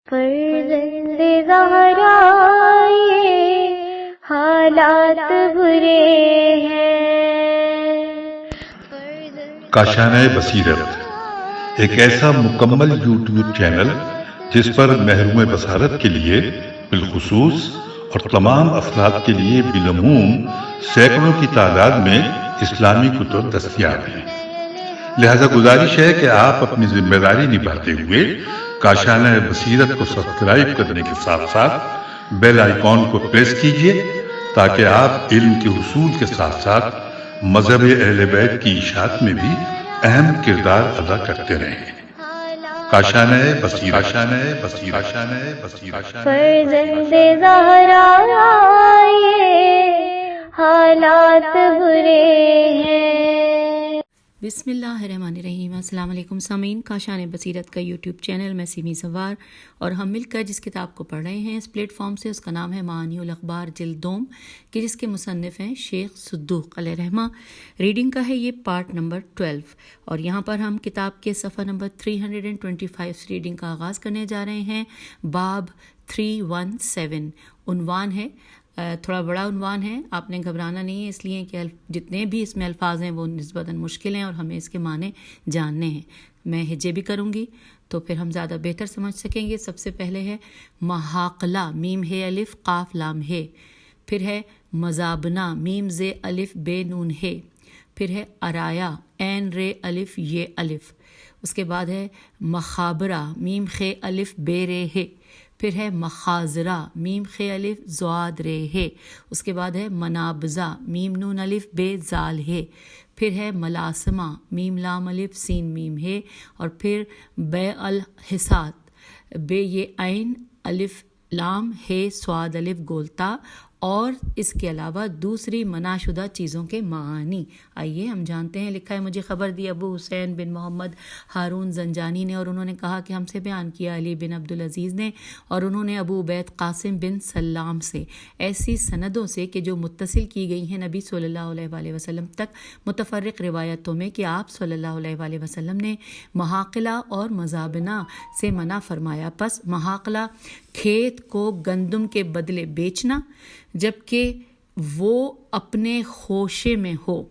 فرزند زہرا یہ حالات برے ہیں. کاشانہ بصیرت ایک ایسا مکمل یوٹیوب چینل جس پر محروم بصارت کے لیے بالخصوص اور تمام افراد کے لیے بالعموم سینکڑوں کی تعداد میں اسلامی کتب دستیاب ہیں. لہذا گزارش ہے کہ آپ اپنی ذمہ داری نبھاتے ہوئے کاشانہ بصیرت کو سبسکرائب کرنے کے ساتھ ساتھ بیل آئیکن کو پریس کیجئے تاکہ آپ علم کے حصول کے ساتھ ساتھ مذہب اہل بیت کی اشاعت میں بھی اہم کردار ادا کرتے رہیں. کاشانہ بصیرت. فرزند زہرا یہ حالات برے ہیں. بسم اللہ الرحمن الرحیم. السلام علیکم سامعین. کاشانہ بصیرت کا یوٹیوب چینل میں سیمی زوار اور ہم مل کر جس کتاب کو پڑھ رہے ہیں اس پلیٹ فارم سے، اس کا نام ہے معانی الاخبار جلد دوم، کہ جس کے مصنف ہیں شیخ صدوق علیہ رحمہ. ریڈنگ کا ہے یہ پارٹ نمبر 12 اور یہاں پر ہم کتاب کے صفحہ نمبر 325 سے ریڈنگ کا آغاز کرنے جا رہے ہیں. باب 317 عنوان ہے، تھوڑا بڑا عنوان ہے، آپ نے گھبرانا نہیں ہے، اس لیے کہ جتنے بھی اس میں الفاظ ہیں وہ نسبتاً مشکل ہیں اور ہمیں اس کے معنی جاننے ہیں. میں ہجے بھی کروں گی تو پھر ہم زیادہ بہتر سمجھ سکیں گے. سب سے پہلے ہے محاقلہ، میم ہے الف قاف لام ہے. پھر ہے مزابنہ، میم زے الف بے نون ہے. پھر ہے ارایا، عین رے الف یہ الف. اس کے بعد ہے مخابرہ، میم خے الف بے رے ہے. پھر ہے مخازرہ، میم خے الف زواد رے ہے. اس کے بعد ہے منابزہ، میم نون الف بے زال ہے. پھر ہے ملاسمہ، میم لام الف سین میم ہے. اور پھر بے الحسات، بے یہ عین الف لام ہے سواد الف گولتا. اور اس کے علاوہ دوسری منع شدہ چیزوں کے معانی. آئیے ہم جانتے ہیں. لکھا ہے مجھے خبر دی ابو حسین بن محمد ہارون زنجانی نے، اور انہوں نے کہا کہ ہم سے بیان کیا علی بن عبدالعزیز نے، اور انہوں نے ابو عبید قاسم بن سلام سے، ایسی سندوں سے کہ جو متصل کی گئی ہیں نبی صلی اللہ علیہ وآلہ وسلم تک متفرق روایتوں میں، کہ آپ صلی اللہ علیہ وآلہ وسلم نے محاقلہ اور مزابنہ سے منع فرمایا. پس محاقلہ کھیت کو گندم کے بدلے بیچنا جبکہ وہ اپنے خوشے میں ہو.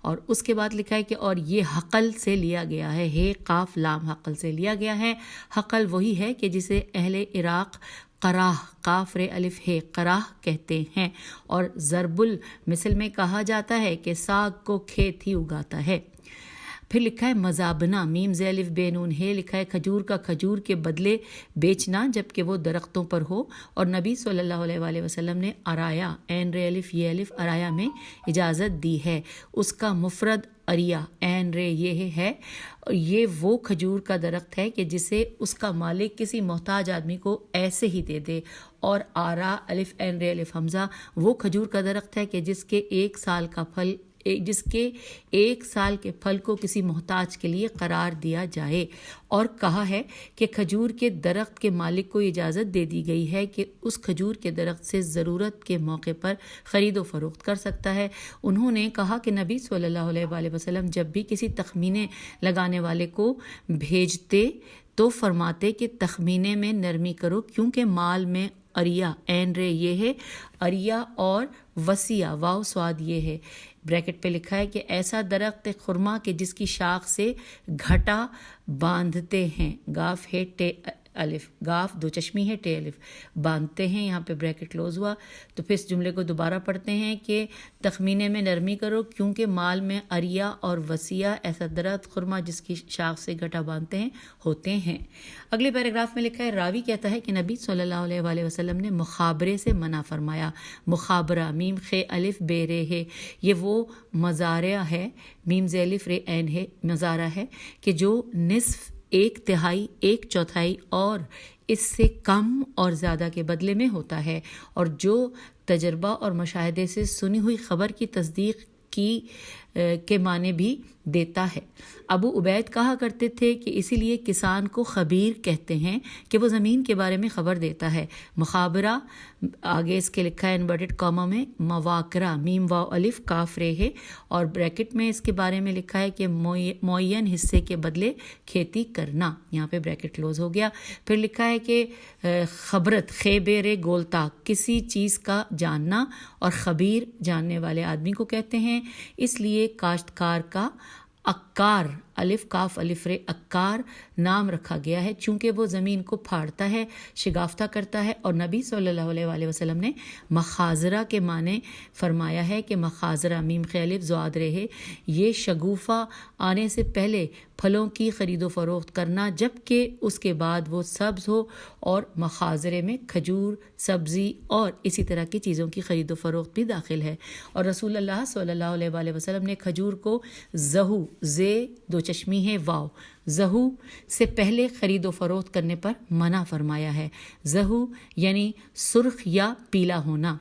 اور اس کے بعد لکھا ہے کہ اور یہ حقل سے لیا گیا ہے قاف لام حقل سے لیا گیا ہے. حقل وہی ہے کہ جسے اہل عراق قراہ قاف رے الف ہے قراہ کہتے ہیں، اور ضرب المثل میں کہا جاتا ہے کہ ساگ کو کھیت ہی اگاتا ہے. پھر لکھا ہے مزابنہ، میم زے الف بے نون ہے. لکھا ہے کھجور کا کھجور کے بدلے بیچنا جبکہ وہ درختوں پر ہو. اور نبی صلی اللہ علیہ وآلہ وسلم نے ارایا، عین رے الف یہ الف ارایا میں اجازت دی ہے. اس کا مفرد اریا، عین رے یہ ہے. یہ وہ کھجور کا درخت ہے کہ جسے اس کا مالک کسی محتاج آدمی کو ایسے ہی دے دے. اور آرا الف عین رے الف حمزہ وہ کھجور کا درخت ہے کہ جس کے ایک سال کے پھل کو کسی محتاج کے لیے قرار دیا جائے. اور کہا ہے کہ کھجور کے درخت کے مالک کو اجازت دے دی گئی ہے کہ اس کھجور کے درخت سے ضرورت کے موقع پر خرید و فروخت کر سکتا ہے. انہوں نے کہا کہ نبی صلی اللہ علیہ وآلہ وسلم جب بھی کسی تخمینے لگانے والے کو بھیجتے تو فرماتے کہ تخمینے میں نرمی کرو، کیونکہ مال میں اریا، عین رے یہ ہے اریا، اور وسیع واو سواد یہ ہے. بریکٹ پہ لکھا ہے کہ ایسا درخت خرما کہ جس کی شاخ سے گھٹا باندھتے ہیں، گاف ہے ٹے الف، گاف دو چشمی ہے ٹے الف، باندھتے ہیں. یہاں پہ بریکٹ کلوز ہوا. تو پھر اس جملے کو دوبارہ پڑھتے ہیں کہ تخمینے میں نرمی کرو کیونکہ مال میں اریا اور وسیع ایسا درخت خرما جس کی شاخ سے گھٹا باندھتے ہیں ہوتے ہیں. اگلے پیراگراف میں لکھا ہے راوی کہتا ہے کہ نبی صلی اللہ علیہ وآلہ وسلم نے مخابرے سے منع فرمایا. مخابرہ، میم خے الف بے رے ہے. یہ وہ مزارع ہے، میم زے الف رے عین ہے، مزارع ہے کہ جو نصف، ایک تہائی، ایک چوتھائی اور اس سے کم اور زیادہ کے بدلے میں ہوتا ہے، اور جو تجربہ اور مشاہدے سے سنی ہوئی خبر کی تصدیق کی کے معنی بھی دیتا ہے۔ ابو عبید کہا کرتے تھے کہ اسی لیے کسان کو خبیر کہتے ہیں کہ وہ زمین کے بارے میں خبر دیتا ہے۔ مخابرہ، آگے اس کے لکھا ہے انورٹڈ کاما میں مواقرہ، میم واو الف کاف رے ہے، اور بریکٹ میں اس کے بارے میں لکھا ہے کہ معین حصے کے بدلے کھیتی کرنا، یہاں پہ بریکٹ کلوز ہو گیا۔ پھر لکھا ہے کہ خبرت خیبر گولتا، کسی چیز کا جاننا، اور خبیر جاننے والے آدمی کو کہتے ہیں۔ اس لیے کاشتکار کا عکار، الف کاف الف رے عکار نام رکھا گیا ہے، چونکہ وہ زمین کو پھاڑتا ہے، شگافتہ کرتا ہے۔ اور نبی صلی اللہ علیہ وآلہ وسلم نے مخازرہ کے معنی فرمایا ہے کہ مخازرہ میم خ الف زواد رے ہے، یہ شگوفہ آنے سے پہلے پھلوں کی خرید و فروخت کرنا جبکہ اس کے بعد وہ سبز ہو، اور مخازرے میں کھجور، سبزی اور اسی طرح کی چیزوں کی خرید و فروخت بھی داخل ہے۔ اور رسول اللہ صلی اللہ علیہ وآلہ وسلم نے کھجور کو زہو، زے دو چشمی ہے واو، زہو سے پہلے خرید و فروخت کرنے پر منع فرمایا ہے۔ زہو یعنی سرخ یا پیلا ہونا۔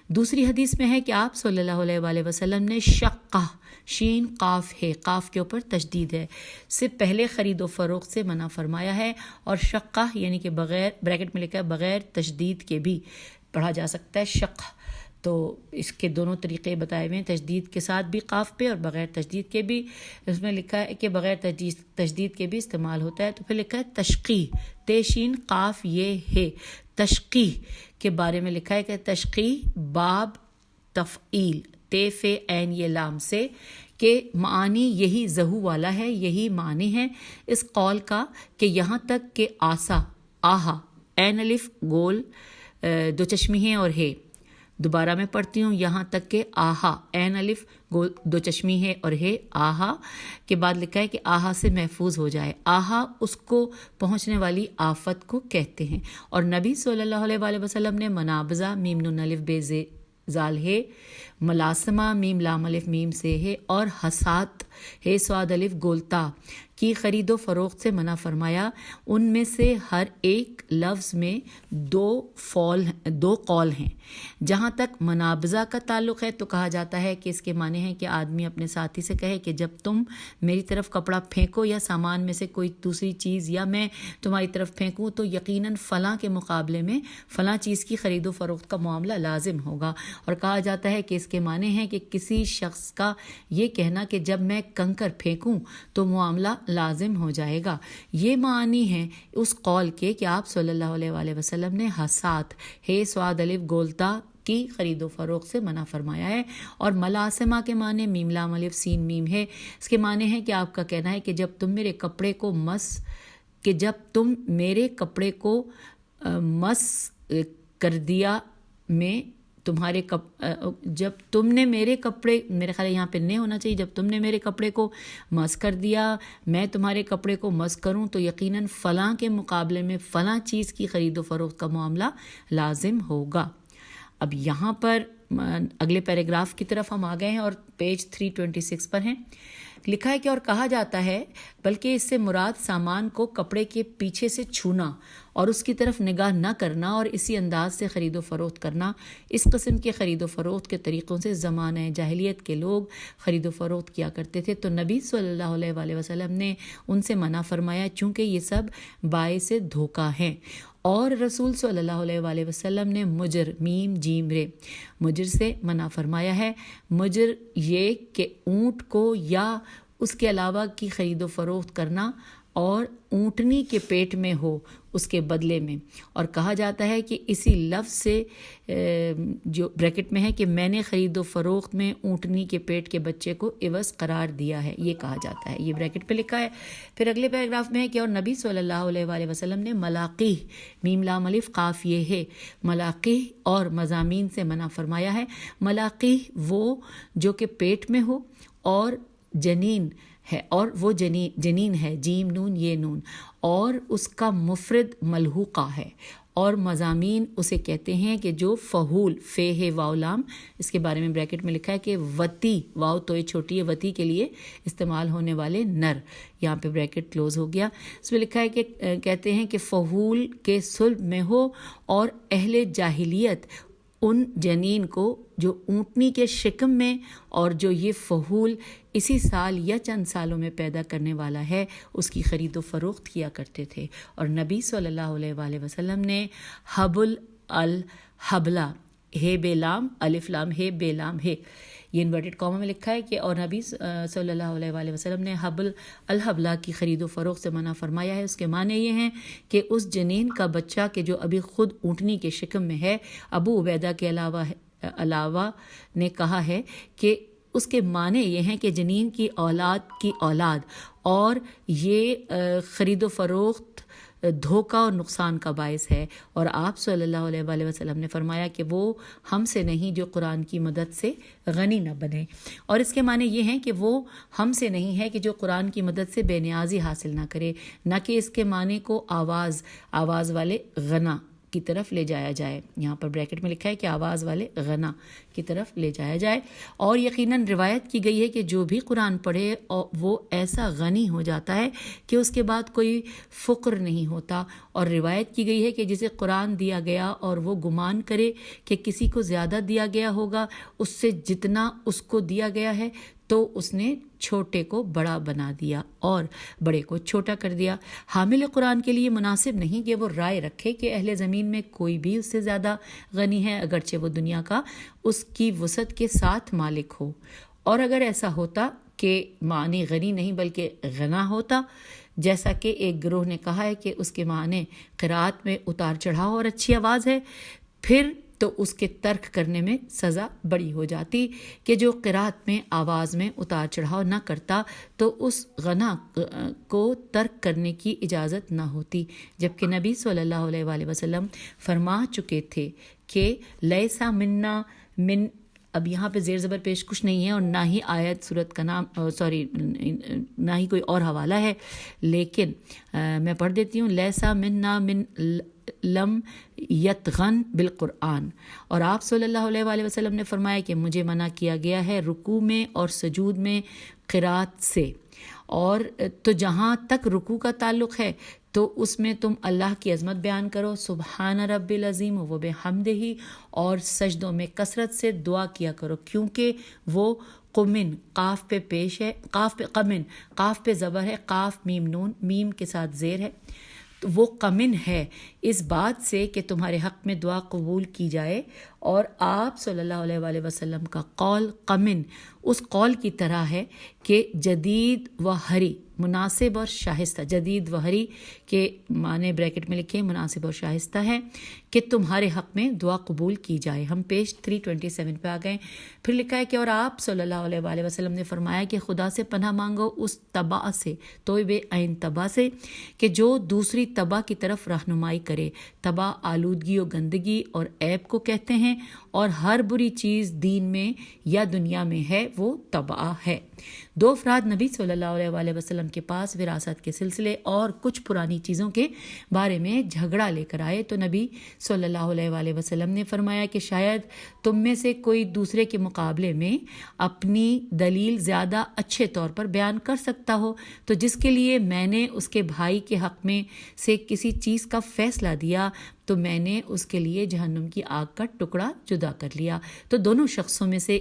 دوسری حدیث میں ہے کہ آپ صلی اللہ علیہ وآلہ وسلم نے شقہ، شین قاف ہے، قاف کے اوپر تشدید ہے، سے پہلے خرید و فروخت سے منع فرمایا ہے۔ اور شقہ یعنی کہ بغیر، بریکٹ میں لکھا ہے بغیر تشدید کے بھی پڑھا جا سکتا ہے شق، تو اس کے دونوں طریقے بتائے ہوئے ہیں، تشدید کے ساتھ بھی قاف پہ اور بغیر تشدید کے بھی۔ اس میں لکھا ہے کہ بغیر تشدید کے بھی استعمال ہوتا ہے۔ تو پھر لکھا ہے تشقیح، تیشین قاف یہ ہے، تشقیح کے بارے میں لکھا ہے کہ تشقیح باب تفعیل، تے فے عین یہ لام سے، کہ معانی یہی زہو والا ہے، یہی معنی ہے اس قول کا کہ یہاں تک کہ آسا، آہا، عین الف گول دو چشمی ہے اور ہے، دوبارہ میں پڑھتی ہوں، یہاں تک کہ آہا، عین الف گول دو چشمی ہے اور ہے، آہا کے بعد لکھا ہے کہ آہا سے محفوظ ہو جائے۔ آہا اس کو پہنچنے والی آفت کو کہتے ہیں۔ اور نبی صلی اللہ علیہ وآلہ وسلم نے منابضہ میم نون الف بے زال ہے، ملاسمہ میم لام الف میم سے ہے، اور حسات ہے سواد الف گولتا کی خرید و فروخت سے منع فرمایا۔ ان میں سے ہر ایک لفظ میں دو قول ہیں۔ جہاں تک منابضہ کا تعلق ہے تو کہا جاتا ہے کہ اس کے معنی ہے کہ آدمی اپنے ساتھی سے کہے کہ جب تم میری طرف کپڑا پھینکو یا سامان میں سے کوئی دوسری چیز یا میں تمہاری طرف پھینکوں تو یقیناً فلاں کے مقابلے میں فلاں چیز کی خرید و فروخت کا معاملہ لازم ہوگا۔ اور کہا جاتا ہے کہ اس کے معنی ہے کہ کسی شخص کا یہ کہنا کہ جب میں کنکر پھینکوں تو معاملہ لازم ہو جائے گا۔ یہ معنی ہے اس قول کے کہ آپ صلی اللہ علیہ وآلہ وسلم نے حسات ہے سواد الف گولتا کی خرید و فروخت سے منع فرمایا ہے۔ اور ملاسمہ کے معنی میم لام الف سین میم ہے، اس کے معنی ہے کہ آپ کا کہنا ہے کہ جب تم میرے کپڑے کو مس کر دیا میں جب تم نے میرے کپڑے، میرے خیال یہاں پہ نہیں ہونا چاہیے، جب تم نے میرے کپڑے کو مس کر دیا میں تمہارے کپڑے کو مس کروں تو یقیناً فلاں کے مقابلے میں فلاں چیز کی خرید و فروخت کا معاملہ لازم ہوگا۔ اب یہاں پر اگلے پیراگراف کی طرف ہم آ گئے ہیں اور پیج 326 پر ہیں۔ لکھا ہے کہ اور کہا جاتا ہے بلکہ اس سے مراد سامان کو کپڑے کے پیچھے سے چھونا اور اس کی طرف نگاہ نہ کرنا اور اسی انداز سے خرید و فروخت کرنا، اس قسم کے خرید و فروخت کے طریقوں سے زمانہ جاہلیت کے لوگ خرید و فروخت کیا کرتے تھے۔ تو نبی صلی اللہ علیہ وآلہ وسلم نے ان سے منع فرمایا چونکہ یہ سب باعث دھوکہ ہیں۔ اور رسول صلی اللہ علیہ وآلہ وسلم نے مجر میم جیم رے مجر سے منع فرمایا ہے۔ مجر یہ کہ اونٹ کو یا اس کے علاوہ کی خرید و فروخت کرنا اور اونٹنی کے پیٹ میں ہو اس کے بدلے میں، اور کہا جاتا ہے کہ اسی لفظ سے جو بریکٹ میں ہے کہ میں نے خرید و فروخت میں اونٹنی کے پیٹ کے بچے کو عوض قرار دیا ہے، یہ کہا جاتا ہے، یہ بریکٹ پہ لکھا ہے۔ پھر اگلے پیراگراف میں ہے کہ اور نبی صلی اللہ علیہ وآلہ وسلم نے ملاقیح میم لام الف قاف یہ ہے، ملاقیح اور مضامین سے منع فرمایا ہے۔ ملاقیح وہ جو کہ پیٹ میں ہو اور جنین ہے، اور وہ جنین ہے، جیم نون یہ نون، اور اس کا مفرد ملحوقہ ہے، اور مضامین اسے کہتے ہیں کہ جو فہول فے ہے واو لام، اس کے بارے میں بریکٹ میں لکھا ہے کہ وتی، واو تو یہ چھوٹی ہے، وتی کے لیے استعمال ہونے والے نر، یہاں پہ بریکٹ کلوز ہو گیا۔ اس میں لکھا ہے کہ کہتے ہیں کہ فہول کے صلب میں ہو اور اہل جاہلیت ان جنین کو جو اونٹنی کے شکم میں اور جو یہ فحول اسی سال یا چند سالوں میں پیدا کرنے والا ہے اس کی خرید و فروخت کیا کرتے تھے۔ اور نبی صلی اللہ علیہ وآلہ وسلم نے حبل الحبلہ ہے بے لام الف لام ہے بے لام ہے، یہ انورٹڈ کاما میں لکھا ہے کہ اور نبی صلی اللہ علیہ وآلہ وسلم نے حبل الحبلہ کی خرید و فروخت سے منع فرمایا ہے۔ اس کے معنی یہ ہیں کہ اس جنین کا بچہ کہ جو ابھی خود اونٹنی کے شکم میں ہے، ابو عبیدہ کے علاوہ نے کہا ہے کہ اس کے معنی یہ ہیں کہ جنین کی اولاد اور یہ خرید و فروخت دھوکہ اور نقصان کا باعث ہے۔ اور آپ صلی اللہ علیہ وآلہ وسلم نے فرمایا کہ وہ ہم سے نہیں جو قرآن کی مدد سے غنی نہ بنے، اور اس کے معنی یہ ہیں کہ وہ ہم سے نہیں ہے کہ جو قرآن کی مدد سے بے نیازی حاصل نہ کرے، نہ کہ اس کے معنی کو آواز والے غنا کی طرف لے جایا جائے۔ یہاں پر بریکٹ میں لکھا ہے کہ آواز والے غنا کی طرف لے جایا جائے۔ اور یقیناً روایت کی گئی ہے کہ جو بھی قرآن پڑھے وہ ایسا غنی ہو جاتا ہے کہ اس کے بعد کوئی فقر نہیں ہوتا۔ اور روایت کی گئی ہے کہ جسے قرآن دیا گیا اور وہ گمان کرے کہ کسی کو زیادہ دیا گیا ہوگا اس سے جتنا اس کو دیا گیا ہے، تو اس نے چھوٹے کو بڑا بنا دیا اور بڑے کو چھوٹا کر دیا۔ حامل قرآن کے لیے مناسب نہیں کہ وہ رائے رکھے کہ اہل زمین میں کوئی بھی اس سے زیادہ غنی ہے، اگرچہ وہ دنیا کا اس کی وسعت کے ساتھ مالک ہو۔ اور اگر ایسا ہوتا کہ معنی غنی نہیں بلکہ غنا ہوتا، جیسا کہ ایک گروہ نے کہا ہے کہ اس کے معنی قرات میں اتار چڑھاؤ اور اچھی آواز ہے، پھر تو اس کے ترک کرنے میں سزا بڑی ہو جاتی کہ جو قرات میں آواز میں اتار چڑھاؤ نہ کرتا تو اس غنا کو ترک کرنے کی اجازت نہ ہوتی، جبکہ نبی صلی اللہ علیہ وآلہ وسلم فرما چکے تھے کہ لیسا منا من، اب یہاں پہ زیر زبر پیش کچھ نہیں ہے اور نہ ہی آیت صورت کا نام نہ ہی کوئی اور حوالہ ہے، لیکن میں پڑھ دیتی ہوں، لیسا منا من لم یتغن بالقرآن۔ اور آپ صلی اللہ علیہ وآلہ وسلم نے فرمایا کہ مجھے منع کیا گیا ہے رکوع میں اور سجود میں قرات سے، اور تو جہاں تک رکوع کا تعلق ہے تو اس میں تم اللہ کی عظمت بیان کرو، سبحان رب العظیم و بحمدہ، اور سجدوں میں کثرت سے دعا کیا کرو، کیونکہ وہ قمن قاف پہ پیش ہے، قاف پہ قمن، قاف پہ زبر ہے، قاف میم نون، میم کے ساتھ زیر ہے، تو وہ قمن ہے اس بات سے کہ تمہارے حق میں دعا قبول کی جائے۔ اور آپ صلی اللہ علیہ وآلہ وسلم کا قول قمن اس قول کی طرح ہے کہ جدید و ہری، مناسب اور شائستہ، جدید و ہری کے معنی بریکٹ میں لکھے مناسب اور شائستہ ہے کہ تمہارے حق میں دعا قبول کی جائے۔ ہم پیج 327 پہ آ گئے۔ پھر لکھا ہے کہ اور آپ صلی اللہ علیہ وآلہ وسلم نے فرمایا کہ خدا سے پناہ مانگو اس تبع سے، توبہ عین تبع سے، کہ جو دوسری تبع کی طرف رہنمائی کرے۔ تبع آلودگی و گندگی اور عیب کو کہتے ہیں، اور ہر بری چیز دین میں یا دنیا میں ہے وہ تبع ہے۔ دو افراد نبی صلی اللہ علیہ وآلہ وسلم کے پاس وراثت کے سلسلے اور کچھ پرانی چیزوں کے بارے میں جھگڑا لے کر آئے تو نبی صلی اللہ علیہ وآلہ وسلم نے فرمایا کہ شاید تم میں سے کوئی دوسرے کے مقابلے میں اپنی دلیل زیادہ اچھے طور پر بیان کر سکتا ہو، تو جس کے لیے میں نے اس کے بھائی کے حق میں سے کسی چیز کا فیصلہ دیا تو میں نے اس کے لیے جہنم کی آگ کا ٹکڑا جدا کر لیا۔ تو دونوں شخصوں میں سے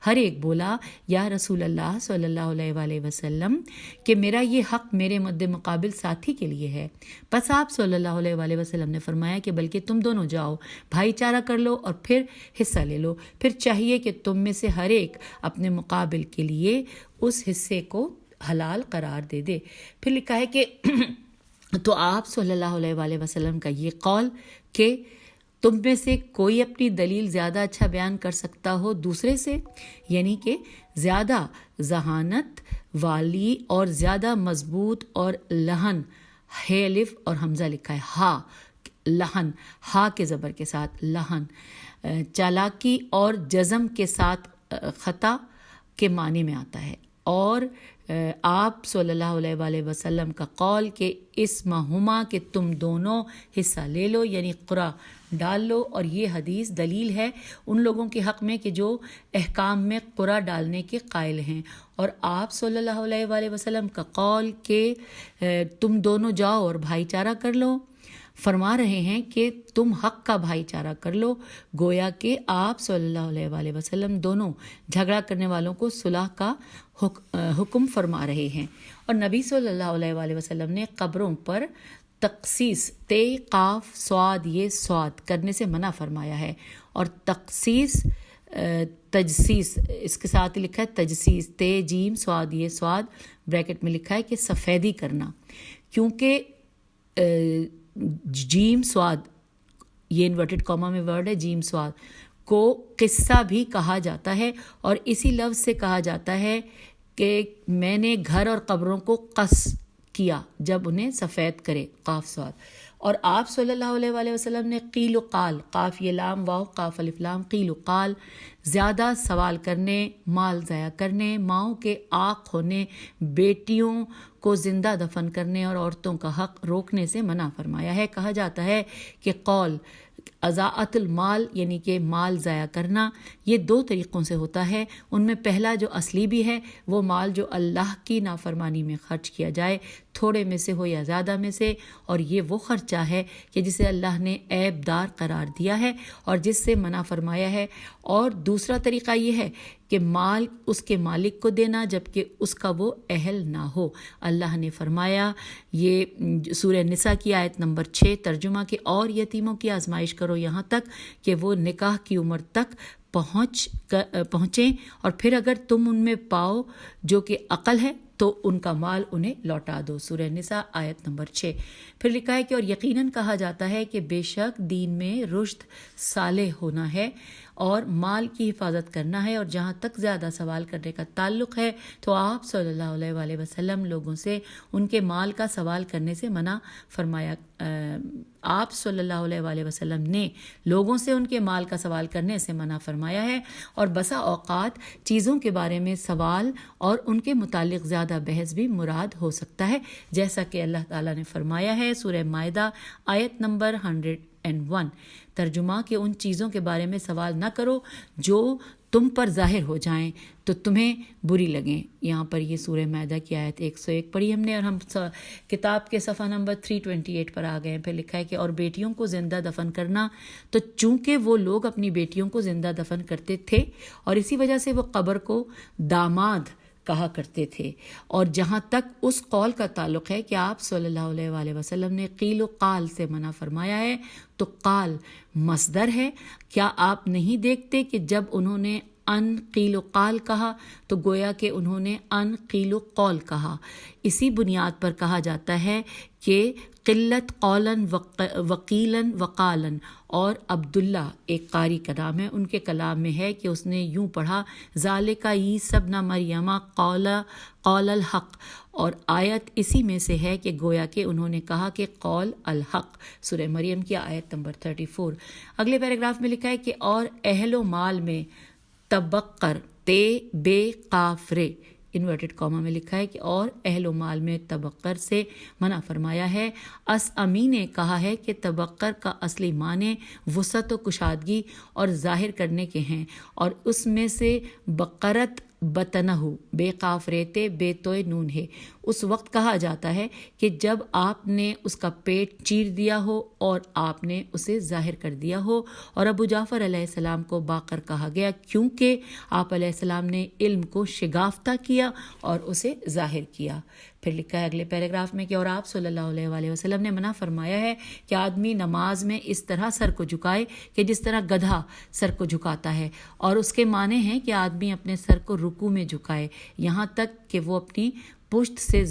ہر ایک بولا، یا رسول اللہ صلی اللہ علیہ وآلہ وسلم، کہ میرا یہ حق میرے مد مقابل ساتھی کے لیے ہے۔ پس آپ صلی اللہ علیہ وآلہ وسلم نے فرمایا کہ بلکہ تم دونوں جاؤ، بھائی چارہ کر لو اور پھر حصہ لے لو، پھر چاہیے کہ تم میں سے ہر ایک اپنے مقابل کے لیے اس حصے کو حلال قرار دے دے۔ پھر لکھا ہے کہ تو آپ صلی اللہ علیہ وآلہ وسلم کا یہ قول کہ تم میں سے کوئی اپنی دلیل زیادہ اچھا بیان کر سکتا ہو دوسرے سے، یعنی کہ زیادہ ذہانت والی اور زیادہ مضبوط اور لہن، ہے الف اور حمزہ لکھا ہے، ہا لہن، ہا کے زبر کے ساتھ لہن، چالاکی اور جزم کے ساتھ خطا کے معنی میں آتا ہے۔ اور آپ صلی اللہ علیہ وآلہ وسلم کا قول کہ اسمہما کہ تم دونوں حصہ لے لو، یعنی قرآ ڈال لو، اور یہ حدیث دلیل ہے ان لوگوں کے حق میں کہ جو احکام میں قرآ ڈالنے کے قائل ہیں۔ اور آپ صلی اللہ علیہ وآلہ وسلم کا قول کہ تم دونوں جاؤ اور بھائی چارہ کر لو، فرما رہے ہیں کہ تم حق کا بھائی چارہ کر لو. گویا کہ آپ صلی اللہ علیہ وآلہ وسلم دونوں جھگڑا کرنے والوں کو صلح کا حکم فرما رہے ہیں. اور نبی صلی اللہ علیہ وآلہ وسلم نے قبروں پر تقسیس تے قاف صاد یہ صاد کرنے سے منع فرمایا ہے. اور تقسیس تجسیس اس کے ساتھ لکھا ہے تجسیس تے جیم صاد یہ صاد بریکٹ میں لکھا ہے کہ سفیدی کرنا، کیونکہ جیم صاد یہ انورٹڈ کاما میں ورڈ ہے جیم صاد کو قصہ بھی کہا جاتا ہے، اور اسی لفظ سے کہا جاتا ہے کہ میں نے گھر اور قبروں کو قص کیا جب انہیں سفید کرے قاف صاد. اور آپ صلی اللہ علیہ وآلہ وسلم نے قیل و قال قاف یہ لام واو قاف الف لام قیل و قال زیادہ سوال کرنے، مال ضائع کرنے، ماؤں کے عاق ہونے، بیٹیوں کو زندہ دفن کرنے اور عورتوں کا حق روکنے سے منع فرمایا ہے. کہا جاتا ہے کہ قول اضاعت المال یعنی کہ مال ضائع کرنا یہ دو طریقوں سے ہوتا ہے. ان میں پہلا جو اصلی بھی ہے وہ مال جو اللہ کی نافرمانی میں خرچ کیا جائے، تھوڑے میں سے ہو یا زیادہ میں سے، اور یہ وہ خرچہ ہے کہ جسے اللہ نے عیب دار قرار دیا ہے اور جس سے منع فرمایا ہے. اور دوسرا طریقہ یہ ہے کہ مال اس کے مالک کو دینا جبکہ اس کا وہ اہل نہ ہو. اللہ نے فرمایا، یہ سورہ نساء کی آیت نمبر 6 ترجمہ کہ اور یتیموں کی آزمائش کرو یہاں تک کہ وہ نکاح کی عمر تک پہنچیں، اور پھر اگر تم ان میں پاؤ جو کہ عقل ہے تو ان کا مال انہیں لوٹا دو. سورہ نساء آیت نمبر 6. پھر لکھا ہے کہ اور یقیناً کہا جاتا ہے کہ بے شک دین میں رشد صالح ہونا ہے اور مال کی حفاظت کرنا ہے. اور جہاں تک زیادہ سوال کرنے کا تعلق ہے تو آپ صلی اللہ علیہ وآلہ وسلم لوگوں سے ان کے مال کا سوال کرنے سے منع فرمایا. آپ صلی اللہ علیہ وآلہ وسلم نے لوگوں سے ان کے مال کا سوال کرنے سے منع فرمایا ہے. اور بسا اوقات چیزوں کے بارے میں سوال اور ان کے متعلق زیادہ بحث بھی مراد ہو سکتا ہے، جیسا کہ اللہ تعالیٰ نے فرمایا ہے سورہ مائدہ آیت نمبر 101 ترجمہ کہ ان چیزوں کے بارے میں سوال نہ کرو جو تم پر ظاہر ہو جائیں تو تمہیں بری لگیں. یہاں پر یہ سورہ مائدہ کی آیت 101 پڑھی ہم نے، اور ہم کتاب کے صفحہ نمبر 328 پر آ گئے ہیں. پھر لکھا ہے کہ اور بیٹیوں کو زندہ دفن کرنا، تو چونکہ وہ لوگ اپنی بیٹیوں کو زندہ دفن کرتے تھے اور اسی وجہ سے وہ قبر کو داماد کہا کرتے تھے. اور جہاں تک اس قول کا تعلق ہے کہ آپ صلی اللہ علیہ وآلہ وسلم نے قیل و قال سے منع فرمایا ہے، تو قال مصدر ہے. کیا آپ نہیں دیکھتے کہ جب انہوں نے ان قیل و قال کہا تو گویا کہ انہوں نے ان قیل و قول کہا. اسی بنیاد پر کہا جاتا ہے کہ قلت قولاً وقیلاً وقالاً. اور عبداللہ ایک قاری کا نام ہے، ان کے کلام میں ہے کہ اس نے یوں پڑھا ذالک عیسی ابن مریم قول الحق. اور آیت اسی میں سے ہے کہ گویا کہ انہوں نے کہا کہ قول الحق. سورہ مریم کی آیت نمبر 34. اگلے پیراگراف میں لکھا ہے کہ اور اہل و مال میں تبقر تے بے قاف رے انورٹڈ کاما میں لکھا ہے کہ اور اہل و مال میں تبقر سے منع فرمایا ہے. امی نے کہا ہے کہ تبقر کا اصلی معنی وسعت و کشادگی اور ظاہر کرنے کے ہیں، اور اس میں سے بقرت بطنہ بے قاف ریتے بے توئے نون ہے. اس وقت کہا جاتا ہے کہ جب آپ نے اس کا پیٹ چیر دیا ہو اور آپ نے اسے ظاہر کر دیا ہو. اور ابو جعفر علیہ السلام کو باقر کہا گیا کیونکہ آپ علیہ السلام نے علم کو شگافتہ کیا اور اسے ظاہر کیا. پھر لکھا ہے اگلے پیراگراف میں کہ اور آپ صلی اللہ علیہ وآلہ وسلم نے منع فرمایا ہے کہ آدمی نماز میں اس طرح سر کو جھکائے کہ جس طرح گدھا سر کو جھکاتا ہے. اور اس کے معنی ہیں کہ آدمی اپنے سر کو رکوع میں جھکائے یہاں تک کہ وہ اپنی پشت سے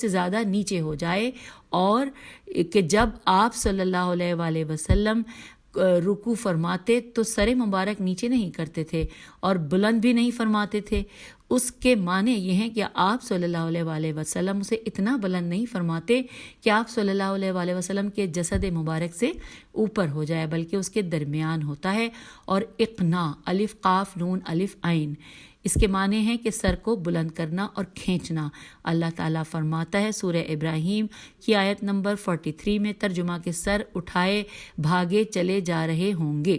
زیادہ نیچے ہو جائے، اور کہ جب آپ صلی اللہ علیہ وآلہ وسلم رکوع فرماتے تو سر مبارک نیچے نہیں کرتے تھے اور بلند بھی نہیں فرماتے تھے. اس کے معنی یہ ہیں کہ آپ صلی اللہ علیہ وآلہ وسلم اسے اتنا بلند نہیں فرماتے کہ آپ صلی اللہ علیہ وآلہ وسلم کے جسد مبارک سے اوپر ہو جائے، بلکہ اس کے درمیان ہوتا ہے. اور اقنا الف قاف نون الف عین اس کے معنی ہیں کہ سر کو بلند کرنا اور کھینچنا. اللہ تعالیٰ فرماتا ہے سورہ ابراہیم کی آیت نمبر 43 میں ترجمہ کے سر اٹھائے بھاگے چلے جا رہے ہوں گے.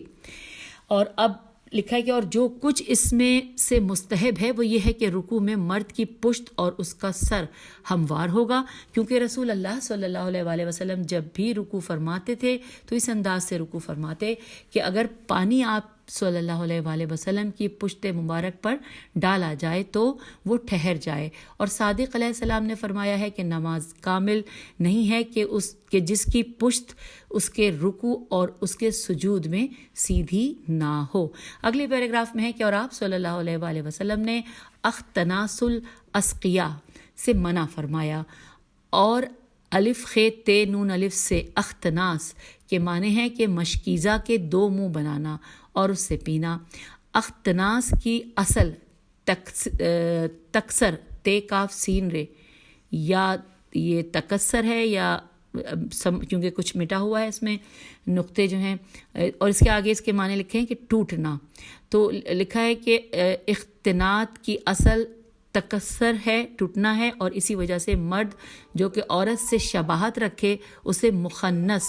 اور اب لکھا ہے کہ اور جو کچھ اس میں سے مستحب ہے وہ یہ ہے کہ رکوع میں مرد کی پشت اور اس کا سر ہموار ہوگا، کیونکہ رسول اللہ صلی اللہ علیہ وآلہ وسلم جب بھی رکوع فرماتے تھے تو اس انداز سے رکوع فرماتے کہ اگر پانی آپ صلی اللہ علیہ وآلہ وسلم کی پشت مبارک پر ڈالا جائے تو وہ ٹھہر جائے، اور صادق علیہ السلام نے فرمایا ہے کہ نماز کامل نہیں ہے کہ جس کی پشت اس کے رکوع اور اس کے سجود میں سیدھی نہ ہو۔ اگلی پیراگراف میں ہے کہ اور آپ صلی اللہ علیہ وآلہ وسلم نے اختناس الاسقیاء سے منع فرمایا، اور الف خ تے نون الف سے اختناس کے معنی ہے کہ مشکیزہ کے دو منہ بنانا اور اس سے پینا۔ اختناس کی اصل تکسر تے کاف سین رے، یا یہ تکسر ہے یا کیونکہ کچھ مٹا ہوا ہے اس میں نقطے جو ہیں، اور اس کے آگے اس کے معنی لکھے ہیں کہ ٹوٹنا، تو لکھا ہے کہ اختنات کی اصل تکسر ہے، ٹوٹنا ہے، اور اسی وجہ سے مرد جو کہ عورت سے شباہت رکھے اسے مخنث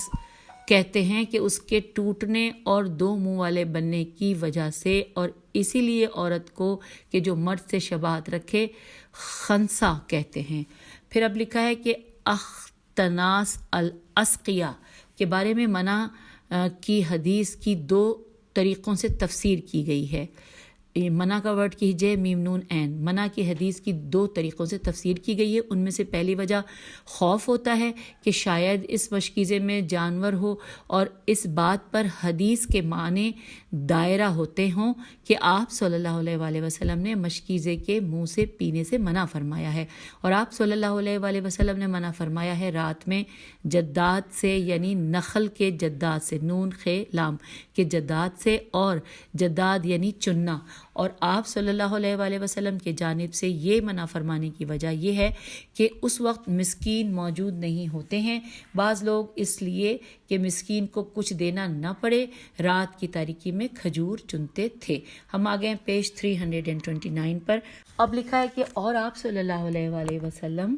کہتے ہیں کہ اس کے ٹوٹنے اور دو منہ والے بننے کی وجہ سے، اور اسی لیے عورت کو کہ جو مرد سے شباہت رکھے خنسا کہتے ہیں۔ پھر اب لکھا ہے کہ اختناس الاسقیاء کے بارے میں منع کی حدیث کی دو طریقوں سے تفسیر کی گئی ہے۔ منع کا ورڈ کیجئے میم نون عین، منع کی حدیث کی دو طریقوں سے تفسیر کی گئی ہے۔ ان میں سے پہلی وجہ خوف ہوتا ہے کہ شاید اس مشکیزے میں جانور ہو، اور اس بات پر حدیث کے معنی دائرہ ہوتے ہوں کہ آپ صلی اللہ علیہ وآلہ وسلم نے مشکیزے کے منہ سے پینے سے منع فرمایا ہے، اور آپ صلی اللہ علیہ وآلہ وسلم نے منع فرمایا ہے رات میں جداد سے، یعنی نخل کے جداد سے، نون خ لام کے جداد سے، اور جداد یعنی چننا، اور آپ صلی اللہ علیہ وآلہ وسلم کے جانب سے یہ منع فرمانے کی وجہ یہ ہے کہ اس وقت مسکین موجود نہیں ہوتے ہیں۔ بعض لوگ اس لیے کہ مسکین کو کچھ دینا نہ پڑے رات کی تاریکی میں کھجور چنتے تھے۔ ہم آگئے ہیں پیج 329 پر۔ اب لکھا ہے کہ اور آپ صلی اللہ علیہ وآلہ وسلم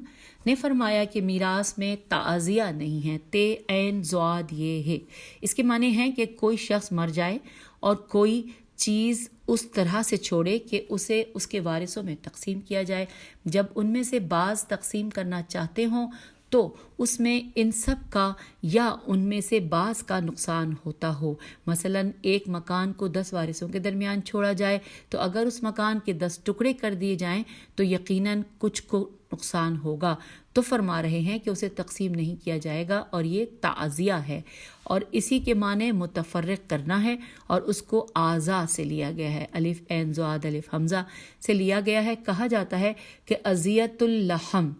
نے فرمایا کہ میراث میں تعزیہ نہیں ہے، تے عین زواد یہ ہے۔ اس کے معنی ہے کہ کوئی شخص مر جائے اور کوئی چیز اس طرح سے چھوڑے کہ اسے اس کے وارثوں میں تقسیم کیا جائے۔ جب ان میں سے بعض تقسیم کرنا چاہتے ہوں تو اس میں ان سب کا یا ان میں سے بعض کا نقصان ہوتا ہو۔ مثلا ایک مکان کو 10 وارثوں کے درمیان چھوڑا جائے تو اگر اس مکان کے 10 ٹکڑے کر دیے جائیں تو یقیناً کچھ کو نقصان ہوگا، تو فرما رہے ہیں کہ اسے تقسیم نہیں کیا جائے گا، اور یہ تعزیہ ہے، اور اسی کے معنی متفرق کرنا ہے، اور اس کو اعضاء سے لیا گیا ہے، الف عین زاد الف حمزہ سے لیا گیا ہے۔ کہا جاتا ہے کہ اذیت اللحم،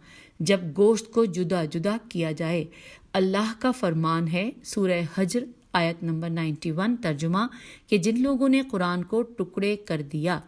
جب گوشت کو جدا جدا کیا جائے۔ اللہ کا فرمان ہے سورہ حجر آیت نمبر 91 ترجمہ کہ جن لوگوں نے قرآن کو ٹکڑے کر دیا،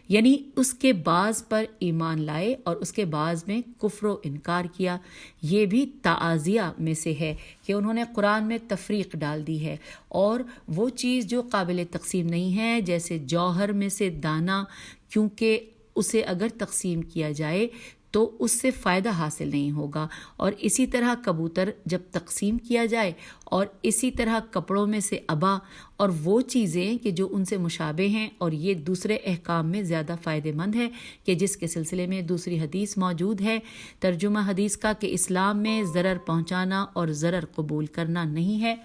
یعنی اس کے بعض پر ایمان لائے اور اس کے بعض میں کفر و انکار کیا، یہ بھی تعزیہ میں سے ہے کہ انہوں نے قرآن میں تفریق ڈال دی ہے، اور وہ چیز جو قابل تقسیم نہیں ہے جیسے جوہر میں سے دانہ، کیونکہ اسے اگر تقسیم کیا جائے تو اس سے فائدہ حاصل نہیں ہوگا، اور اسی طرح کبوتر جب تقسیم کیا جائے، اور اسی طرح کپڑوں میں سے ابا اور وہ چیزیں کہ جو ان سے مشابہ ہیں، اور یہ دوسرے احکام میں زیادہ فائدہ مند ہے کہ جس کے سلسلے میں دوسری حدیث موجود ہے۔ ترجمہ حدیث کا کہ اسلام میں ضرر پہنچانا اور ضرر قبول کرنا نہیں ہے۔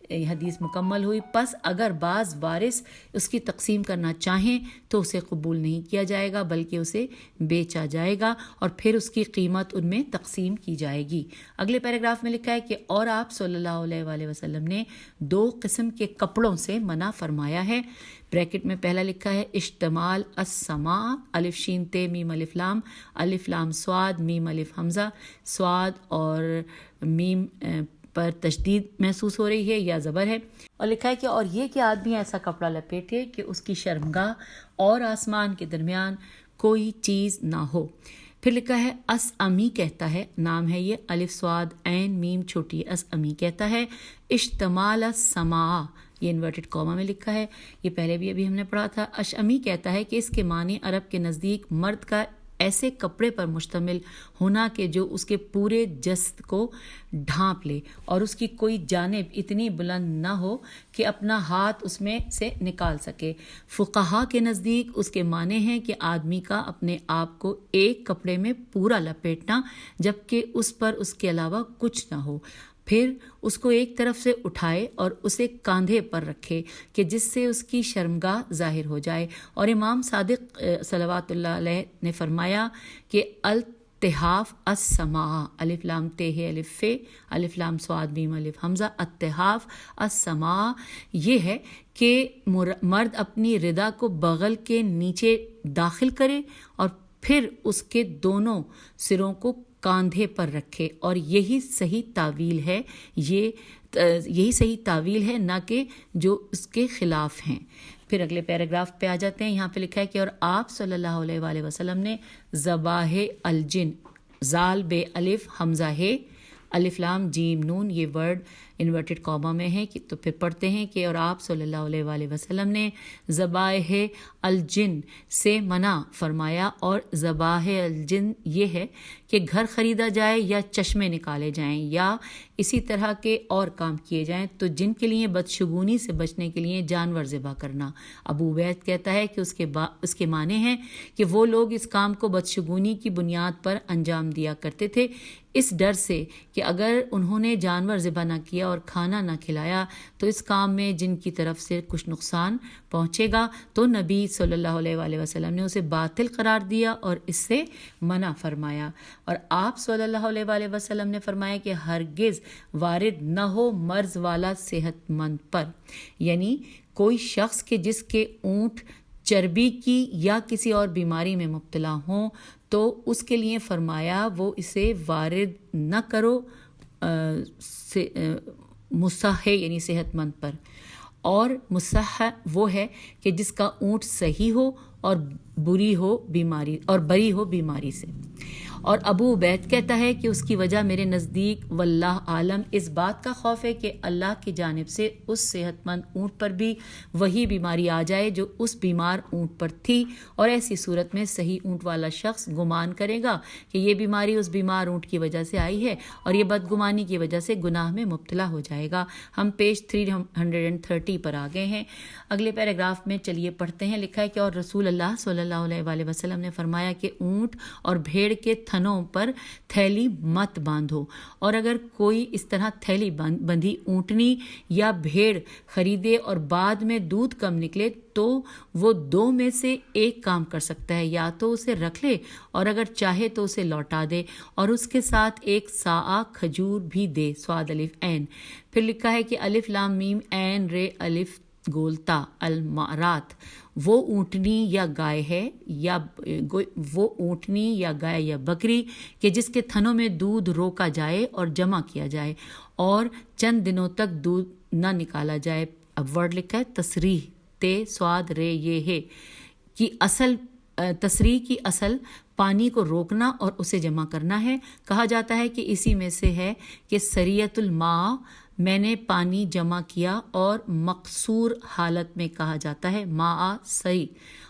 یہ حدیث مکمل ہوئی۔ پس اگر بعض وارث اس کی تقسیم کرنا چاہیں تو اسے قبول نہیں کیا جائے گا بلکہ اسے بیچا جائے گا اور پھر اس کی قیمت ان میں تقسیم کی جائے گی۔ اگلے پیراگراف میں لکھا ہے کہ اور آپ صلی اللہ علیہ وآلہ وسلم نے 2 قسم کے کپڑوں سے منع فرمایا ہے۔ بریکٹ میں پہلا لکھا ہے اشتمال السماء، الف شین تے میم الف لام سواد میم الف حمزہ، سواد اور میم پر تشدید محسوس ہو رہی ہے یا زبر ہے، اور لکھا ہے کہ اور یہ کہ آدمی ایسا کپڑا لپیٹے کہ اس کی شرمگاہ اور آسمان کے درمیان کوئی چیز نہ ہو۔ پھر لکھا ہے اس امی کہتا ہے، نام ہے یہ الف سواد عین میم چھوٹی، اس امی کہتا ہے اشتمال السماء، یہ انورٹڈ کوما میں لکھا ہے، یہ پہلے بھی ابھی ہم نے پڑھا تھا۔ اشعمی کہتا ہے کہ اس کے معنی عرب کے نزدیک مرد کا ایسے کپڑے پر مشتمل ہونا کہ جو اس کے پورے جسد کو ڈھانپ لے اور اس کی کوئی جانب اتنی بلند نہ ہو کہ اپنا ہاتھ اس میں سے نکال سکے۔ فقہا کے نزدیک اس کے معنی ہیں کہ آدمی کا اپنے آپ کو ایک کپڑے میں پورا لپیٹنا جبکہ اس پر اس کے علاوہ کچھ نہ ہو، پھر اس کو ایک طرف سے اٹھائے اور اسے کاندھے پر رکھے کہ جس سے اس کی شرمگاہ ظاہر ہو جائے۔ اور امام صادق صلوات اللہ علیہ نے فرمایا کہ التحاف السماع، الف لام تے الف فے الف لام صاد میم الف حمزہ، التحاف السماع یہ ہے کہ مرد اپنی ردا کو بغل کے نیچے داخل کرے اور پھر اس کے دونوں سروں کو کاندھے پر رکھے، اور یہی صحیح تعویل ہے، یہی صحیح تعویل ہے، نہ کہ جو اس کے خلاف ہیں۔ پھر اگلے پیراگراف پہ آ جاتے ہیں، یہاں پہ لکھا ہے کہ اور آپ صلی اللہ علیہ وآلہ وسلم نے ذبائح الجن، زال بے الف حمزہ ہے الف لام جیم نون، یہ ورڈ انورٹڈ کاما میں ہے، تو پھر پڑھتے ہیں کہ اور آپ صلی اللہ علیہ وآلہ وسلم نے ذبائح الجن سے منع فرمایا، اور ذبائح الجن یہ ہے کہ گھر خریدا جائے یا چشمے نکالے جائیں یا اسی طرح کے اور کام کیے جائیں، تو جن کے لیے بدشگونی سے بچنے کے لیے جانور ذبح کرنا۔ ابو عبید کہتا ہے کہ اس کے معنی ہیں کہ وہ لوگ اس کام کو بدشگونی کی بنیاد پر انجام دیا کرتے تھے، اس ڈر سے کہ اگر انہوں نے جانور ذبح نہ کیا اور کھانا نہ کھلایا تو اس کام میں جن کی طرف سے کچھ نقصان پہنچے گا، تو نبی صلی اللہ علیہ وآلہ وسلم نے اسے باطل قرار دیا اور اس سے منع فرمایا۔ اور آپ صلی اللہ علیہ وآلہ وسلم نے فرمایا کہ ہرگز وارد نہ ہو مرض والا صحت مند پر، یعنی کوئی شخص کے جس کے اونٹ چربی کی یا کسی اور بیماری میں مبتلا ہوں تو اس کے لیے فرمایا وہ اسے وارد نہ کرو مصح یعنی صحت مند پر، اور مصح وہ ہے کہ جس کا اونٹ صحیح ہو اور بری ہو بیماری سے۔ اور ابو عبید کہتا ہے کہ اس کی وجہ میرے نزدیک واللہ عالم اس بات کا خوف ہے کہ اللہ کی جانب سے اس صحت مند اونٹ پر بھی وہی بیماری آ جائے جو اس بیمار اونٹ پر تھی، اور ایسی صورت میں صحیح اونٹ والا شخص گمان کرے گا کہ یہ بیماری اس بیمار اونٹ کی وجہ سے آئی ہے اور یہ بدگمانی کی وجہ سے گناہ میں مبتلا ہو جائے گا۔ ہم پیج 330 پر آ گئے ہیں۔ اگلے پیراگراف میں چلیے پڑھتے ہیں، لکھا ہے کہ اور رسول اللہ صلی اللہ علیہ وآلہ وسلم نے فرمایا کہ اونٹ اور بھیڑ کے تھنوں پر تھیلی مت باندھو، اور اگر کوئی اس طرح تھیلی بندھی اونٹنی یا بھیڑ خریدے اور بعد میں دودھ کم نکلے تو وہ دو میں سے ایک کام کر سکتا ہے، یا تو اسے رکھ لے اور اگر چاہے تو اسے لوٹا دے، اور اس کے ساتھ ایک ساعہ کھجور بھی دے، صاد الف عین۔ پھر لکھا ہے کہ الف لام میم عین رے الف گولتا المارات، وہ اونٹنی یا گائے ہے یا بکری کہ جس کے تھنوں میں دودھ روکا جائے اور جمع کیا جائے اور چند دنوں تک دودھ نہ نکالا جائے۔ اب ورڈ لکھا ہے تصریح تے سواد رے یہ ہے کہ تصریح کی اصل پانی کو روکنا اور اسے جمع کرنا ہے۔ کہا جاتا ہے کہ اسی میں سے ہے کہ سریت الماء میں نے پانی جمع کیا، اور مقصور حالت میں کہا جاتا ہے ماء سری،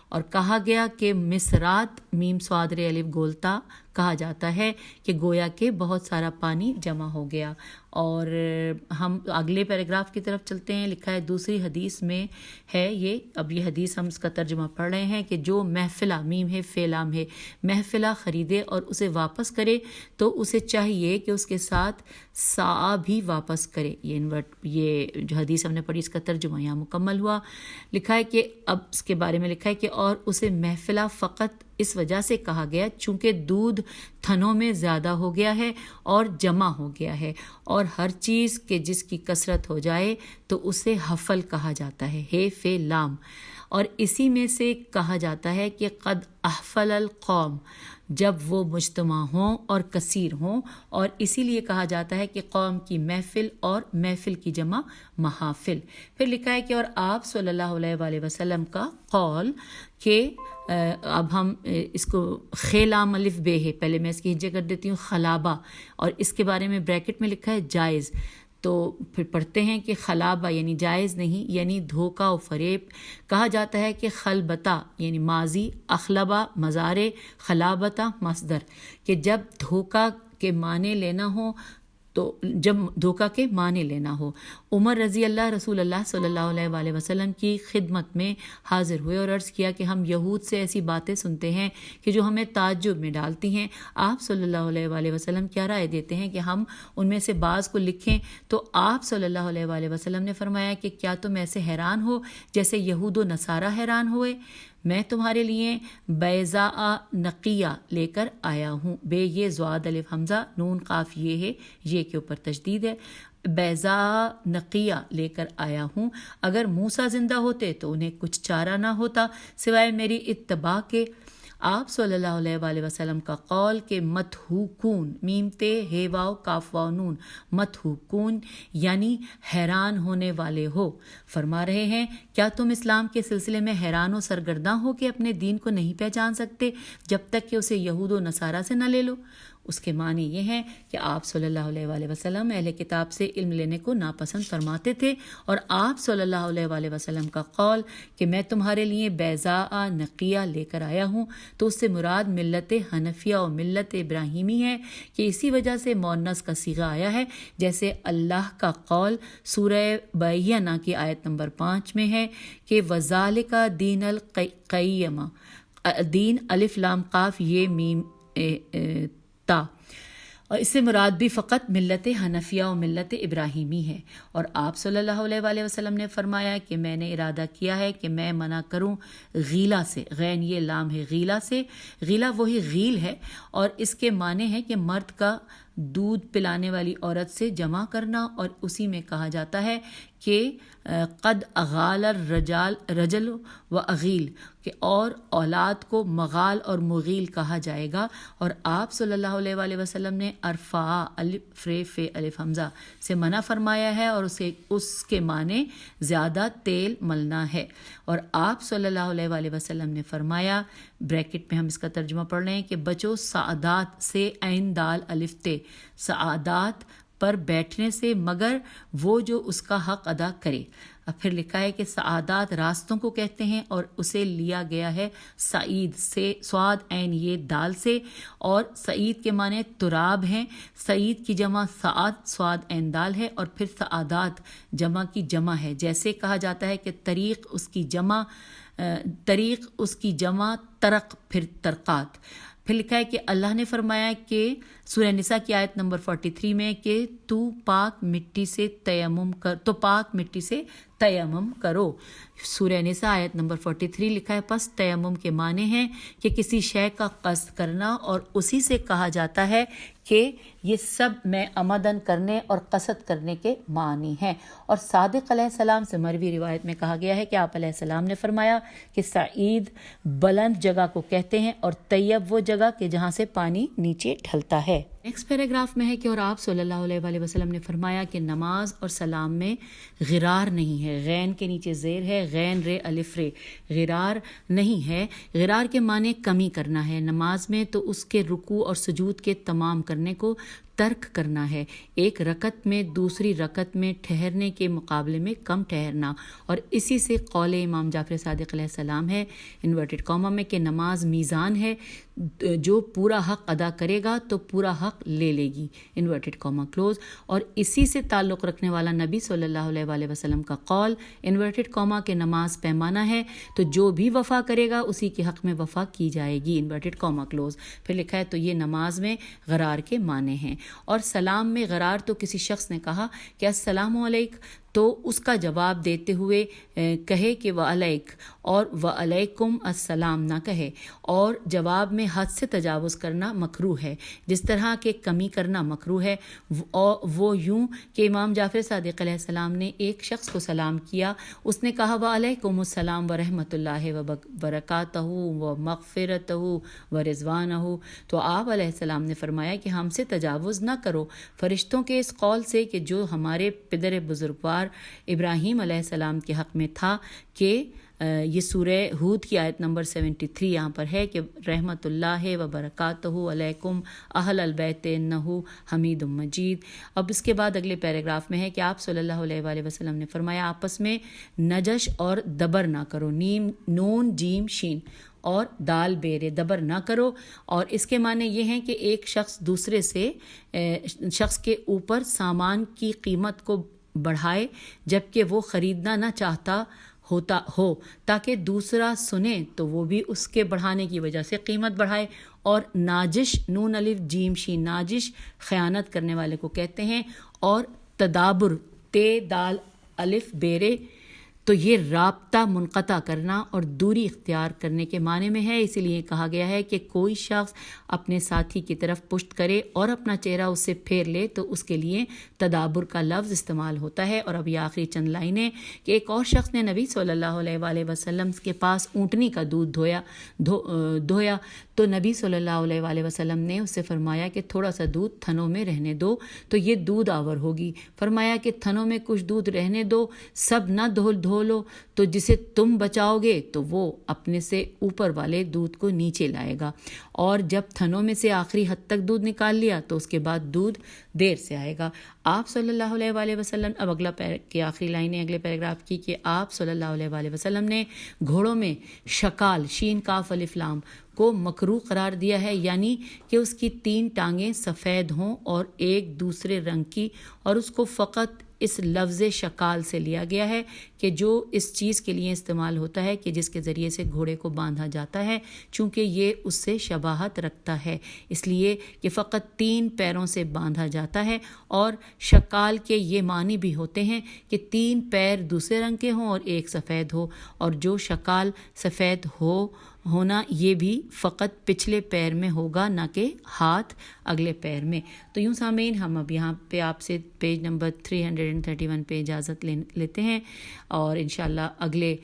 اور کہا گیا کہ مصرات میم صاد رے الف گولتا کہا جاتا ہے کہ گویا کہ بہت سارا پانی جمع ہو گیا۔ اور ہم اگلے پیراگراف کی طرف چلتے ہیں، لکھا ہے دوسری حدیث میں ہے اب یہ حدیث ہم اس کا ترجمہ پڑھ رہے ہیں کہ جو محفلہ میم ہے فیلام ہے محفلہ خریدے اور اسے واپس کرے تو اسے چاہیے کہ اس کے ساتھ ساعہ بھی واپس کرے۔ یہ جو حدیث ہم نے پڑھی اس کا ترجمہ یہاں مکمل ہوا۔ لکھا ہے کہ اب اس کے بارے میں لکھا ہے کہ اور اسے محفلہ فقط اس وجہ سے کہا گیا چونکہ دودھ تھنوں میں زیادہ ہو گیا ہے اور جمع ہو گیا ہے، اور ہر چیز کے جس کی کثرت ہو جائے تو اسے حفل کہا جاتا ہے، ہے فے لام، اور اسی میں سے کہا جاتا ہے کہ قد احفل القوم، جب وہ مجتمع ہوں اور کثیر ہوں، اور اسی لیے کہا جاتا ہے کہ قوم کی محفل اور محفل کی جمع محافل۔ پھر لکھا ہے کہ اور آپ صلی اللہ علیہ وآلہ وسلم کا قول کہ اب ہم اس کو خیلام الف بے ہے، پہلے میں اس کی ہجے کر دیتی ہوں خلابہ، اور اس کے بارے میں بریکٹ میں لکھا ہے جائز، تو پھر پڑھتے ہیں کہ خلابہ یعنی جائز نہیں، یعنی دھوکہ و فریب. کہا جاتا ہے کہ خلبتہ یعنی ماضی، اخلبہ مضارع، خلابتہ مصدر، کہ جب دھوکہ کے معنی لینا ہو تو جب دھوکہ کے معنی لینا ہو. عمر رضی اللہ رسول اللہ صلی اللہ علیہ وآلہ وسلم کی خدمت میں حاضر ہوئے اور عرض کیا کہ ہم یہود سے ایسی باتیں سنتے ہیں کہ جو ہمیں تعجب میں ڈالتی ہیں. آپ صلی اللہ علیہ وآلہ وسلم کیا رائے دیتے ہیں کہ ہم ان میں سے بعض کو لکھیں؟ تو آپ صلی اللہ علیہ وآلہ وسلم نے فرمایا کہ کیا تم ایسے حیران ہو جیسے یہود و نصارہ حیران ہوئے؟ میں تمہارے لیے بیضاء نقیہ لے کر آیا ہوں. بے یہ زواد الف حمزہ نون قاف یہ ہے، یہ کے اوپر تشدید ہے. بیضاء نقیہ لے کر آیا ہوں. اگر موسیٰ زندہ ہوتے تو انہیں کچھ چارہ نہ ہوتا سوائے میری اتباع کے. آپ صلی اللہ علیہ وآلہ وسلم کا قول کہ متحوکون، میم تے ہے واو کاف واو نون، متحوکون یعنی حیران ہونے والے ہو. فرما رہے ہیں کیا تم اسلام کے سلسلے میں حیران و سرگرداں ہو کہ اپنے دین کو نہیں پہچان سکتے جب تک کہ اسے یہود و نصارہ سے نہ لے لو؟ اس کے معنی یہ ہیں کہ آپ صلی اللہ علیہ وآلہ وسلم اہل کتاب سے علم لینے کو ناپسند فرماتے تھے، اور آپ صلی اللہ علیہ وآلہ وسلم کا قول کہ میں تمہارے لیے بیضاء نقیہ لے کر آیا ہوں، تو اس سے مراد ملت حنفیہ و ملت ابراہیمی ہے کہ اسی وجہ سے مؤنث کا صیغہ آیا ہے، جیسے اللہ کا قول سورہ بینہ کی آیت نمبر 5 میں ہے کہ وذالک دین القیمہ، دین الف لام قاف یہ میم تا، اور اس سے مراد بھی فقط ملت حنفیہ و ملت ابراہیمی ہے. اور آپ صلی اللہ علیہ وآلہ وسلم نے فرمایا کہ میں نے ارادہ کیا ہے کہ میں منع کروں غیلہ سے، غین یہ لام ہے غیلہ سے. غیلہ وہی غیل ہے اور اس کے معنی ہے کہ مرد کا دودھ پلانے والی عورت سے جمع کرنا، اور اسی میں کہا جاتا ہے کہ قد اغال رجل و اغیل، کہ اور اولاد کو مغال اور مغیل کہا جائے گا. اور آپ صلی اللہ علیہ وآلہ وسلم نے ارفع الف ف الف حمزہ سے منع فرمایا ہے، اور اس کے معنی زیادہ تیل ملنا ہے. اور آپ صلی اللہ علیہ وآلہ وسلم نے فرمایا، بریکٹ میں ہم اس کا ترجمہ پڑھ رہے ہیں کہ بچو سعادات سے، عین دال الف تے، سعادات پر بیٹھنے سے مگر وہ جو اس کا حق ادا کرے. اب پھر لکھا ہے کہ سعادات راستوں کو کہتے ہیں، اور اسے لیا گیا ہے سعید سے، سواد عین یہ دال سے، اور سعید کے معنی تراب ہیں. سعید کی جمع سعاد سواد عین دال ہے، اور پھر سعادات جمع کی جمع ہے. جیسے کہا جاتا ہے کہ طریق اس کی جمع طرق پھر ترقات. پھر لکھا ہے کہ اللہ نے فرمایا کہ سورہ نساء کی آیت نمبر 43 میں کہ تو پاک مٹی سے تیمم کرو. سورہ نساء آیت نمبر 43 لکھا ہے پس تیمم کے معنی ہیں کہ کسی شے کا قصد کرنا، اور اسی سے کہا جاتا ہے کہ یہ سب میں عمدن کرنے اور قصد کرنے کے معنی ہیں. اور صادق علیہ السلام سے مروی روایت میں کہا گیا ہے کہ آپ علیہ السلام نے فرمایا کہ سعید بلند جگہ کو کہتے ہیں، اور طیب وہ جگہ کہ جہاں سے پانی نیچے ڈھلتا ہے. نیکسٹ پیراگراف میں ہے کہ اور آپ صلی اللہ علیہ وآلہ وسلم نے فرمایا کہ نماز اور سلام میں غرار نہیں ہے. غین کے نیچے زیر ہے، غین رے الف رے، غرار نہیں ہے. غرار کے معنی کمی کرنا ہے. نماز میں تو اس کے رکوع اور سجود کے تمام کرنے کو ترک کرنا ہے. ایک رکعت میں دوسری رکعت میں ٹھہرنے کے مقابلے میں کم ٹھہرنا. اور اسی سے قول امام جعفر صادق علیہ السلام ہے انورٹڈ کاما میں کہ نماز میزان ہے، جو پورا حق ادا کرے گا تو پورا حق لے لے گی انورٹڈ کاما کلوز. اور اسی سے تعلق رکھنے والا نبی صلی اللہ علیہ وآلہ وسلم کا قول انورٹڈ کاما کہ نماز پیمانہ ہے، تو جو بھی وفا کرے گا اسی کے حق میں وفا کی جائے گی انورٹڈ کاما کلوز. پھر لکھا ہے تو یہ نماز میں غرار کے معنی ہیں. اور سلام میں غرار تو کسی شخص نے کہا کہ السلام علیک، تو اس کا جواب دیتے ہوئے کہے کہ وعلیک، اور وعلیکم السلام نہ کہے. اور جواب میں حد سے تجاوز کرنا مکروہ ہے، جس طرح کہ کمی کرنا مکروہ ہے. وہ یوں کہ امام جعفر صادق علیہ السلام نے ایک شخص کو سلام کیا، اس نے کہا وعلیکم السلام ورحمۃ اللہ وبرکاتہ ومغفرتہ ورضوانہ، تو آپ علیہ السلام نے فرمایا کہ ہم سے تجاوز نہ کرو فرشتوں کے اس قول سے کہ جو ہمارے پدر بزرگوار کردار ابراہیم علیہ السلام کے حق میں تھا کہ یہ سورہ ہود کی آیت نمبر 73 یہاں پر ہے کہ رحمت اللہ و برکاتہ علیکم اہل البیت انہ حمید مجید. اب اس کے بعد اگلے پیراگراف میں ہے کہ آپ صلی اللہ علیہ وآلہ وسلم نے فرمایا آپس میں نجش اور دبر نہ کرو، نون جیم شین اور دال بیرے دبر نہ کرو. اور اس کے معنی یہ ہیں کہ ایک شخص دوسرے شخص کے اوپر سامان کی قیمت کو بڑھائے جبکہ وہ خریدنا نہ چاہتا ہو تاکہ دوسرا سنے تو وہ بھی اس کے بڑھانے کی وجہ سے قیمت بڑھائے. اور ناجش نون الف جیم شین ناجش خیانت کرنے والے کو کہتے ہیں. اور تدابر تے دال الف بیرے تو یہ رابطہ منقطع کرنا اور دوری اختیار کرنے کے معنی میں ہے. اسی لیے کہا گیا ہے کہ کوئی شخص اپنے ساتھی کی طرف پشت کرے اور اپنا چہرہ اس سے پھیر لے تو اس کے لیے تدابر کا لفظ استعمال ہوتا ہے. اور اب یہ آخری چند لائنیں کہ ایک اور شخص نے نبی صلی اللہ علیہ وآلہ وسلم کے پاس اونٹنی کا دودھ دھویا تو نبی صلی اللہ علیہ وآلہ وسلم نے اس سے فرمایا کہ تھوڑا سا دودھ تھنوں میں رہنے دو تو یہ دودھ آور ہوگی. فرمایا کہ تھنوں میں کچھ دودھ رہنے دو، سب نہ دھو لو، تو جسے تم بچاؤ گے تو وہ اپنے سے اوپر والے دودھ کو نیچے لائے گا. اور جب تھنوں میں سے آخری حد تک دودھ نکال لیا تو اس کے بعد دودھ دیر سے آئے گا. آپ صلی اللہ علیہ وآلہ وسلم اب کی آخری لائنیں اگلے پیراگراف کی کہ آپ صلی اللہ علیہ وآلہ وسلم نے گھوڑوں میں شکال شین کاف الف لام کو مکروہ قرار دیا ہے، یعنی کہ اس کی 3 ٹانگیں سفید ہوں اور ایک دوسرے رنگ کی، اور اس کو فقط اس لفظ شکال سے لیا گیا ہے کہ جو اس چیز کے لیے استعمال ہوتا ہے کہ جس کے ذریعے سے گھوڑے کو باندھا جاتا ہے، چونکہ یہ اس سے شباہت رکھتا ہے اس لیے کہ فقط 3 پیروں سے باندھا جاتا ہے. اور شکال کے یہ معنی بھی ہوتے ہیں کہ 3 پیر دوسرے رنگ کے ہوں اور ایک سفید ہو، اور جو شکال سفید ہونا یہ بھی فقط پچھلے پیر میں ہوگا نہ کہ ہاتھ اگلے پیر میں. تو یوں سامعین ہم اب یہاں پہ آپ سے پیج نمبر 331 پہ اجازت لیتے ہیں اور انشاءاللہ اگلے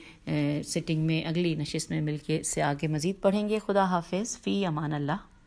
سٹنگ میں اگلی نشست میں مل کے سے آگے مزید پڑھیں گے. خدا حافظ، فی امان اللہ.